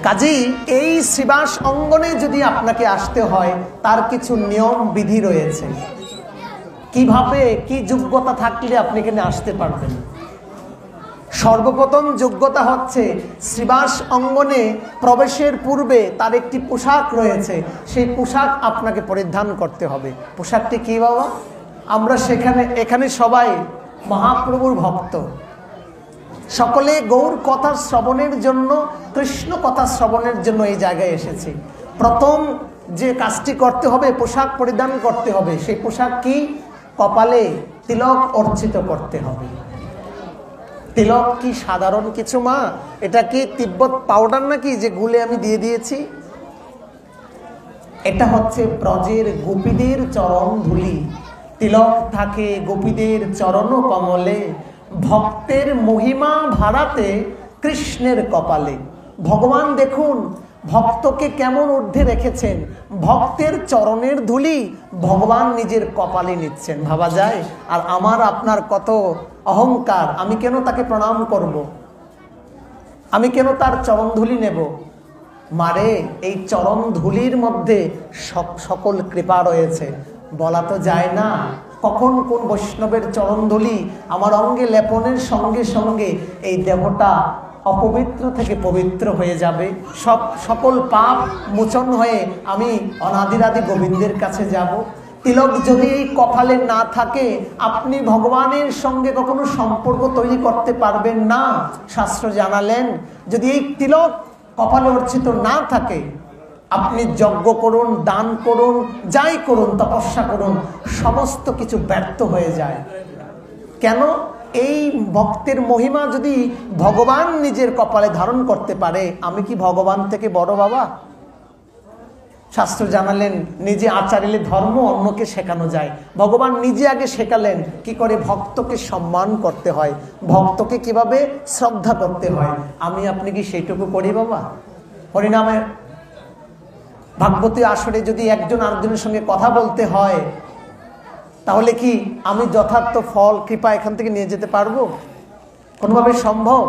কাজেই এই শ্রীবাস অঙ্গনে যদি আপনাকে আসতে হয় তার কিছু নিয়ম বিধি রয়েছে। কিভাবে কি যোগ্যতা থাকলে আপনি এখানে আসতে পারবেন? সর্বপ্রথম যোগ্যতা হচ্ছে শ্রীবাস অঙ্গনে প্রবেশের পূর্বে তার একটি পোশাক রয়েছে, সেই পোশাক আপনাকে পরিধান করতে হবে। পোশাকটি কি বাবা? আমরা এখানে সবাই মহাপ্রভুর ভক্ত, সকলে গৌর কথা শ্রবণের জন্য, কৃষ্ণ কথা শ্রবণের জন্য এই জায়গায় এসেছি। প্রথম যে কাজটি করতে হবে, পোশাক পরিধান করতে হবে। সেই পোশাক কি? কপালে তিলক অর্চিত করতে হবে। তিলক কি সাধারণ কিছু মা? এটা কি তিব্বত পাউডার নাকি যে গুলে আমি দিয়ে দিয়েছি? এটা হচ্ছে ব্রজের গোপীদের চরণ ধুলি। তিলক থাকে গোপীদের চরণ কমলে, ভক্তের মহিমা ভাড়াতে কৃষ্ণের কপালে। ভগবান দেখুন ভক্তকে কেমন ঊর্ধ্বে রেখেছেন, ভক্তের চরণের ধুলি ভগবান নিজের কপালে নিচ্ছেন। ভাবা যায়? আর আমার আপনার কত অহংকার, আমি কেন তাকে প্রণাম করব? আমি কেন তার চরণ ধুলি নেব? মারে, এই চরণ ধুলির মধ্যে সকল কৃপা রয়েছে। বলা তো যায় না কখন কোন বৈষ্ণবের চরণ ধুলি আমার অঙ্গে লেপনের সঙ্গে সঙ্গে এই দেহটা অপবিত্র থেকে পবিত্র হয়ে যাবে, সকল পাপ মোচন হয়ে আমি অনাদিরাদি গোবিন্দের কাছে যাব। তিলক যদি এই কপালে না থাকে আপনি ভগবানের সঙ্গে কখনো সম্পর্ক তৈরি করতে পারবেন না। শাস্ত্র জানালেন যদি এই তিলক কপালে অর্চিত না থাকে, আপনি যজ্ঞ করুন, দান করুন, যাই করুন, তপস্যা করুন, সমস্ত কিছু ব্যর্থ হয়ে যায়। কেন? এই ভক্তের মহিমা যদি ভগবান নিজের কপালে ধারণ করতে পারে, আমি কি ভগবান থেকে বড় বাবা? শাস্ত্র জানালেন নিজে আচারিলে ধর্ম অন্যকে শেখানো যায়। ভগবান নিজে আগে শেখালেন কি করে ভক্তকে সম্মান করতে হয়, ভক্তকে কিভাবে শ্রদ্ধা করতে হয়। আমি আপনি কি সেইটুকু করি বাবা? হরিনামে ভাগবতী আসরে যদি একজন আরেকজনের সঙ্গে কথা বলতে হয়, তাহলে কি আমি যথার্থ ফল কৃপা এখান থেকে নিয়ে যেতে পারবো? কোনোভাবে সম্ভব?